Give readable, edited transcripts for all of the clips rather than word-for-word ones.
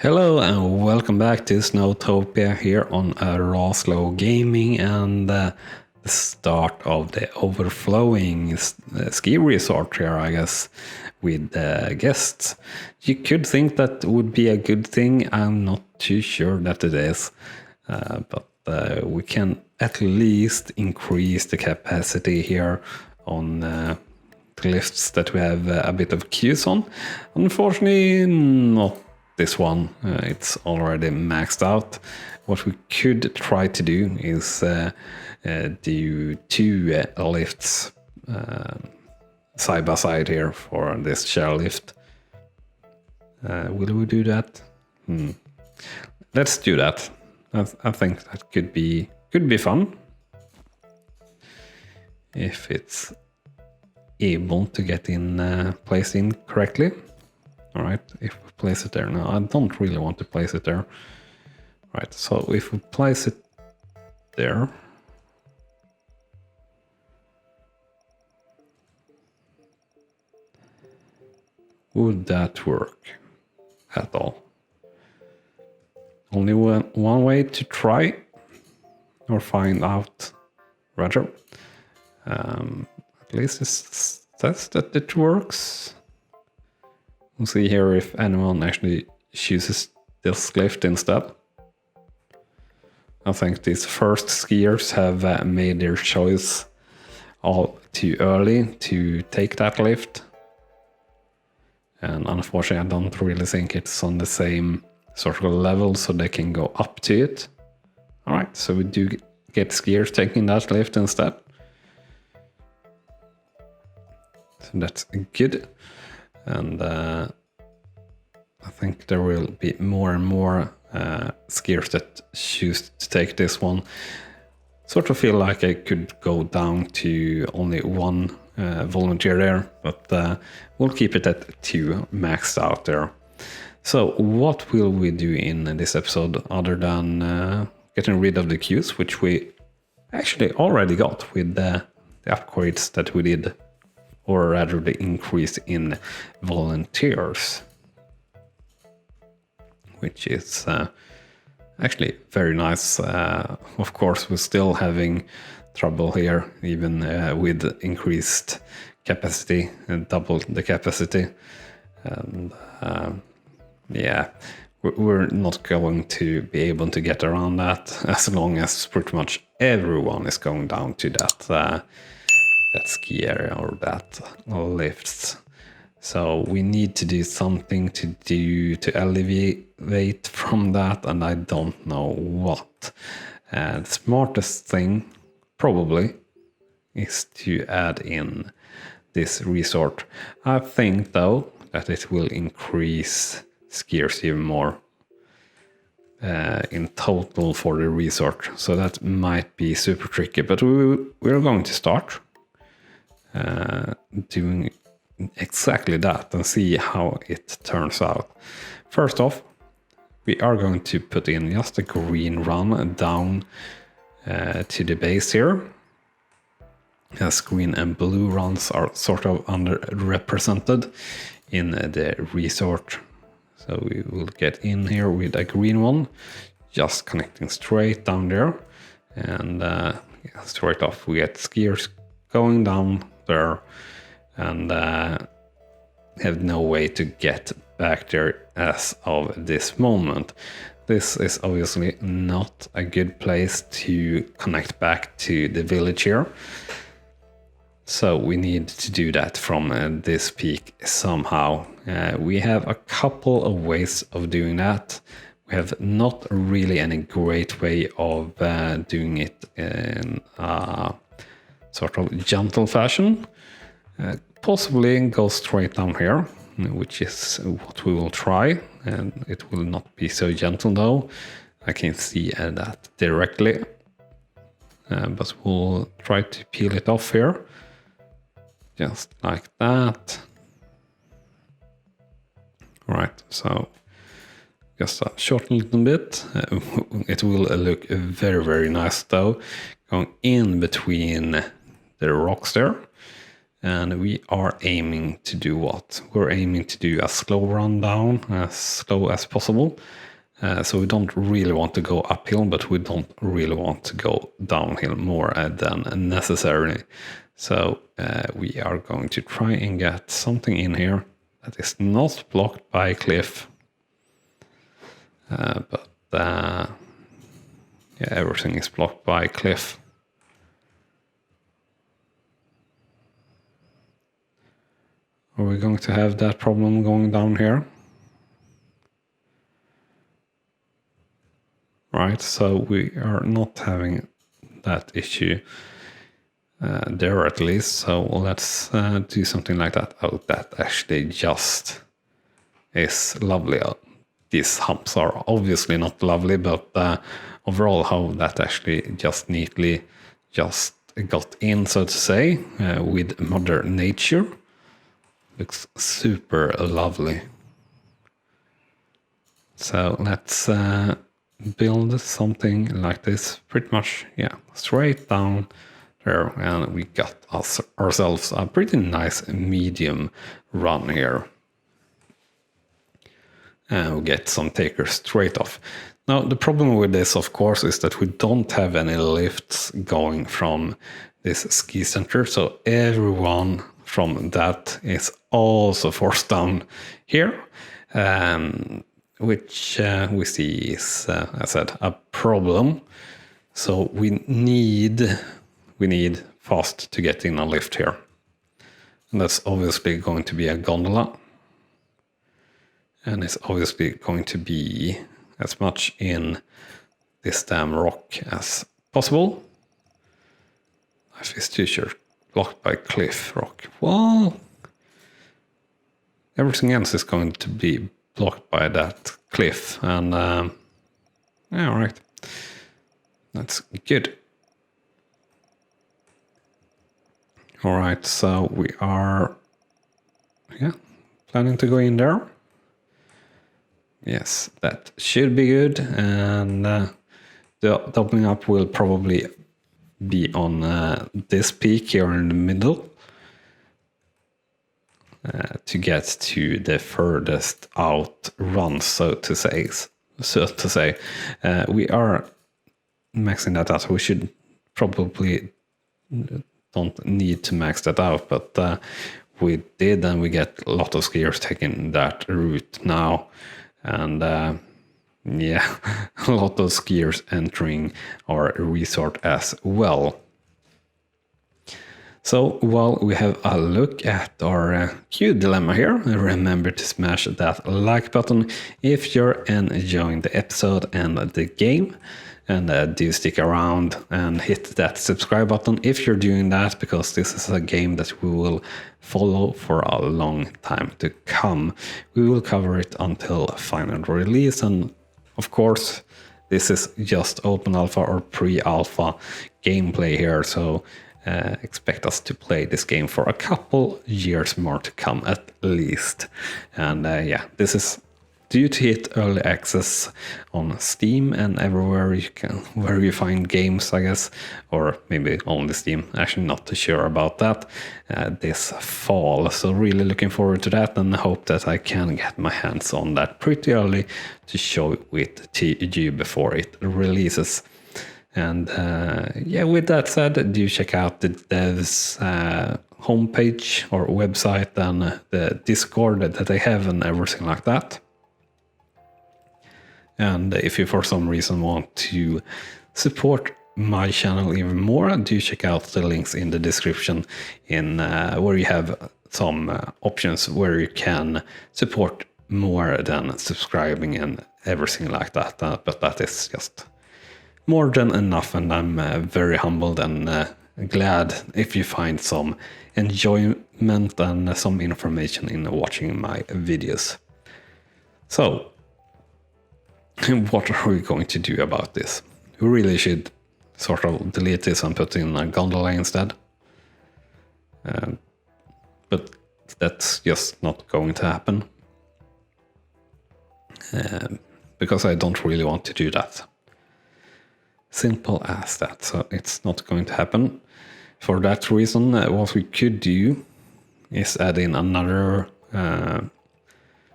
Hello and welcome back to SnowTopia here on RawSlowGaming and the start of the overflowing ski resort here, I guess, with guests. You could think that would be a good thing. I'm not too sure that it is, but we can at least increase the capacity here on the lifts that we have a bit of queues on. Unfortunately, not this one. It's already maxed out. What we could try to do is do two lifts side by side here for this chairlift. Will we do that? Let's do that. I think that could be fun if it's able to get in placed in correctly. All right, if we place it there now, I don't really want to place it there. All right, so if we place it there, would that work at all? Only one way to try or find out, rather. At least it says that it works. We'll see here if anyone actually chooses this lift instead. I think these first skiers have made their choice all too early to take that lift. And unfortunately, I don't really think it's on the same sort of level so they can go up to it. All right, so we do get skiers taking that lift instead. So that's good. And I think there will be more and more skiers that choose to take this one. Sort of feel like I could go down to only one volunteer there, but we'll keep it at 2 maxed out there. So what will we do in this episode other than getting rid of the queues, which we actually already got with the upgrades that we did, or rather the increase in volunteers, which is actually very nice. Of course, we're still having trouble here, even with increased capacity, double the capacity. And yeah, we're not going to be able to get around that as long as pretty much everyone is going down to that ski area or that lifts. So we need to do something to alleviate from that, and I don't know what. The smartest thing probably is to add in this resort. I think though that it will increase skiers even more in total for the resort. So that might be super tricky, but we're going to start doing exactly that and see how it turns out. First off, we are going to put in just a green run down to the base here, as green and blue runs are sort of underrepresented in the resort. So we will get in here with a green one, just connecting straight down there, and straight off we get skiers going down there and have no way to get back there as of this moment. This is obviously not a good place to connect back to the village here. So we need to do that from this peak somehow. We have a couple of ways of doing that. We have not really any great way of doing it in a sort of gentle fashion. Possibly go straight down here, which is what we will try, and it will not be so gentle though. I can see that directly, but we'll try to peel it off here, just like that. Right, so just a short little bit. It will look very nice though, going in between the rocks there. And we are aiming to do what? We're aiming to do a slow run down, as slow as possible. So we don't really want to go uphill, but we don't really want to go downhill more than necessary. So we are going to try and get something in here that is not blocked by a cliff. But yeah, everything is blocked by a cliff. Are we going to have that problem going down here? Right, so we are not having that issue there at least. So let's do something like that. Oh, that actually just is lovely. These humps are obviously not lovely, but overall how that actually just neatly just got in, so to say, with Mother Nature. Looks super lovely. So let's build something like this, pretty much, yeah, straight down there, and we got ourselves a pretty nice medium run here. And we'll get some takers straight off. Now, the problem with this, of course, is that we don't have any lifts going from this ski center, so everyone from that is also forced down here, which we see is, as I said, a problem. So we need fast to get in a lift here. And that's obviously going to be a gondola. And it's obviously going to be as much in this damn rock as possible. Life is too short. Blocked by cliff rock. Well, everything else is going to be blocked by that cliff. And yeah, all right. That's good. All right, so we are planning to go in there. Yes, that should be good. And the doubling up will probably be on this peak here in the middle to get to the furthest out run, so to say. We are maxing that out. We should probably don't need to max that out, but we did, and we get a lot of skiers taking that route now. And yeah, a lot of skiers entering our resort as well. So while we have a look at our queue dilemma here, remember to smash that like button if you're enjoying the episode and the game. And do stick around and hit that subscribe button if you're doing that, because this is a game that we will follow for a long time to come. We will cover it until final release, and of course this is just open alpha or pre-alpha gameplay here, so expect us to play this game for a couple years more to come at least. And yeah, this is due to hit early access on Steam and everywhere where you find games, I guess, or maybe only Steam. Actually, not too sure about that. This fall, so really looking forward to that, and hope that I can get my hands on that pretty early to show it to you before it releases. And yeah, with that said, do check out the devs homepage or website and the Discord that they have and everything like that. And if you for some reason want to support my channel even more, do check out the links in the description in where you have some options where you can support more than subscribing and everything like that. But that is just more than enough, and I'm very humbled and glad if you find some enjoyment and some information in watching my videos. So, what are we going to do about this? We really should sort of delete this and put in a gondola instead. But that's just not going to happen. Because I don't really want to do that. Simple as that. So it's not going to happen. For that reason, what we could do is add in another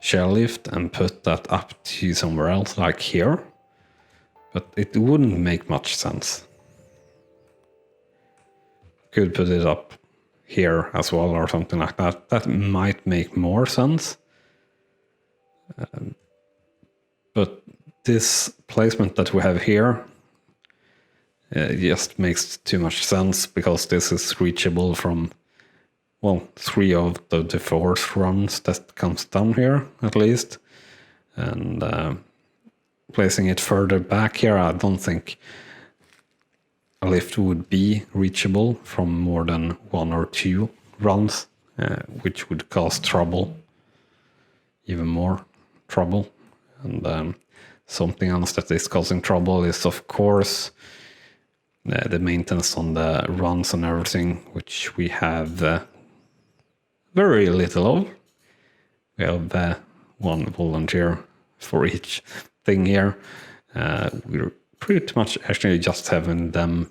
chairlift and put that up to somewhere else, like here. But it wouldn't make much sense. Could put it up here as well or something like that. That might make more sense. But this placement that we have here just makes too much sense, because this is reachable from, well, 3 of the 4 runs that comes down here at least. And placing it further back here, I don't think a lift would be reachable from more than 1 or 2 runs, which would cause trouble, even more trouble. And something else that is causing trouble is, of course, the maintenance on the runs and everything, which we have very little of. We have 1 volunteer for each thing here. We're pretty much actually just having them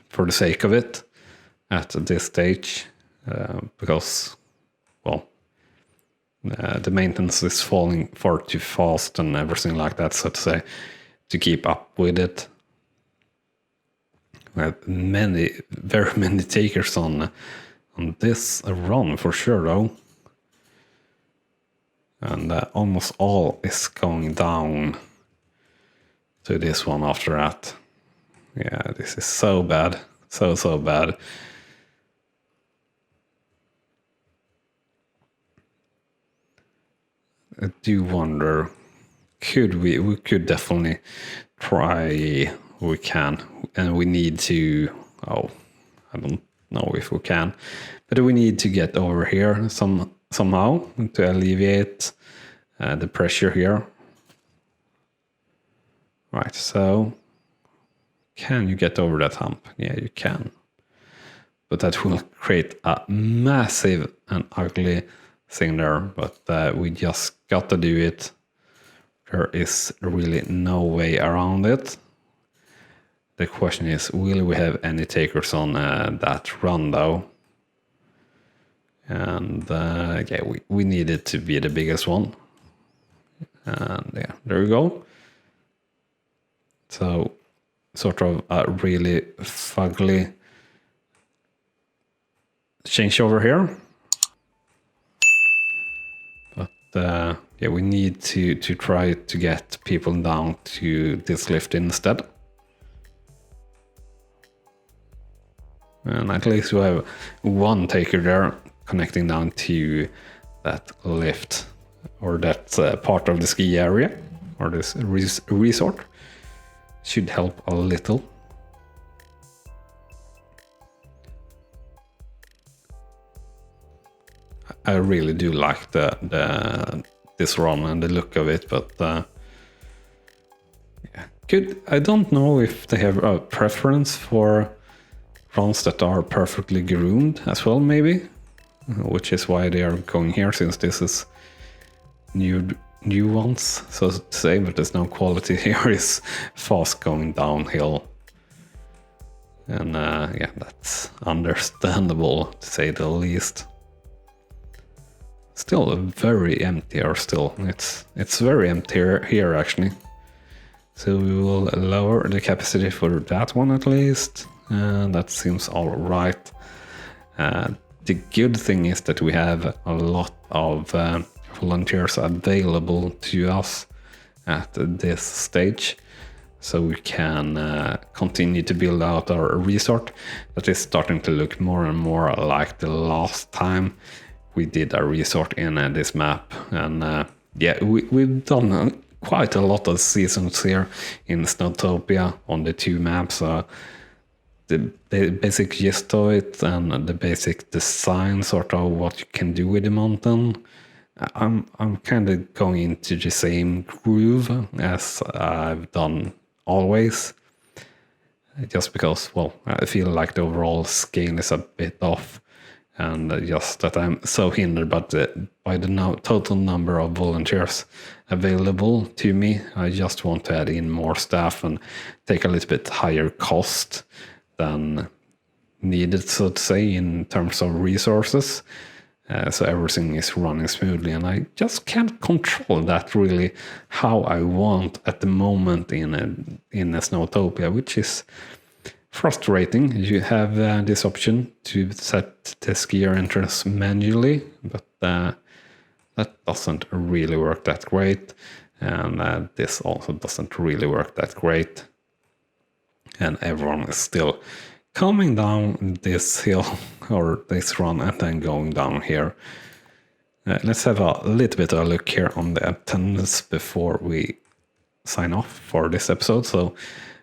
for the sake of it at this stage, because, well, the maintenance is falling far too fast and everything like that, so to say, to keep up with it. We have very many takers on this run for sure, though. And almost all is going down to this one after that. Yeah, this is so bad. So bad. I do wonder, we could definitely try, we can, and we need to, I don't know if we can, but we need to get over here somehow to alleviate the pressure here. Right, so can you get over that hump? Yeah, you can. But that will create a massive and ugly thing there, but we just got to do it. There is really no way around it. The question is, will we have any takers on that run though? And yeah, we need it to be the biggest one. And yeah, there we go. So sort of a really fugly changeover here. But yeah, we need to try to get people down to this lift instead. And at least we have 1 taker there connecting down to that lift, or that part of the ski area, or this resort. Should help a little. I really do like this run and the look of it, but yeah, good. I don't know if they have a preference for runs that are perfectly groomed as well, maybe, which is why they are going here, since this is new ones, so to say, but there's no quality here. Is fast going downhill, and yeah, that's understandable to say the least. Still very empty, or still it's very empty here actually. So we will lower the capacity for that one at least, and that seems all right. The good thing is that we have a lot of volunteers available to us at this stage, so we can continue to build out our resort that is starting to look more and more like the last time we did a resort in this map. And yeah, we've done quite a lot of seasons here in SnowTopia on the 2 maps. The basic gist of it and the basic design, sort of what you can do with the mountain, I'm kind of going into the same groove as I've done always, just because, well, I feel like the overall scale is a bit off, and just that I'm so hindered by the total number of volunteers available to me. I just want to add in more staff and take a little bit higher cost than needed, so to say, in terms of resources. so everything is running smoothly, and I just can't control that really how I want at the moment in a SnowTopia, which is frustrating. You have this option to set the skier entrance manually, but that doesn't really work that great, and this also doesn't really work that great, and everyone is still coming down this hill or this run and then going down here. Let's have a little bit of a look here on the attendance before we sign off for this episode. So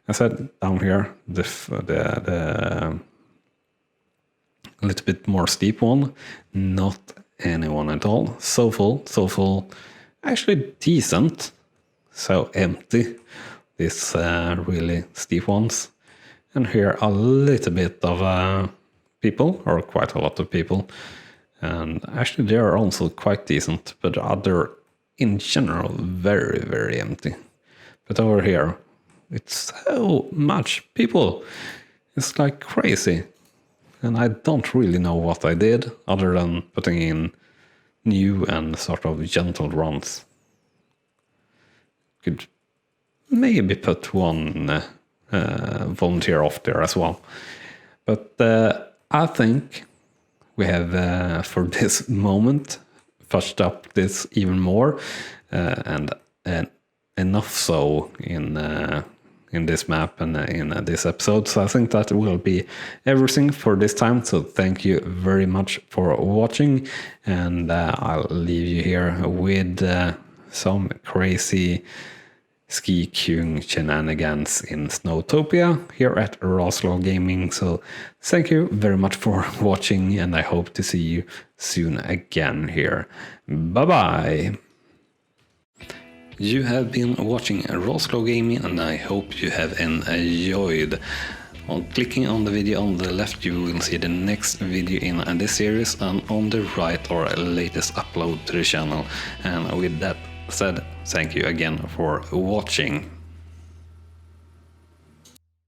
I said down here the little bit more steep one, not anyone at all. So full, actually decent. So empty, these really steep ones. And here a little bit of people, or quite a lot of people. And actually they are also quite decent, but other in general very, very empty. But over here, it's so much people. It's like crazy. And I don't really know what I did other than putting in new and sort of gentle runs. Could maybe put one volunteer off there as well. But I think we have, for this moment, fudged up this even more, and enough so in this map and in this episode. So I think that will be everything for this time. So thank you very much for watching, and I'll leave you here with some crazy ski queuing shenanigans in SnowTopia here at RawSlowGaming. So thank you very much for watching, and I hope to see you soon again here. Bye bye! You have been watching RawSlowGaming, and I hope you have enjoyed. On clicking on the video on the left, you will see the next video in this series, and on the right our latest upload to the channel. And with that said, thank you again for watching.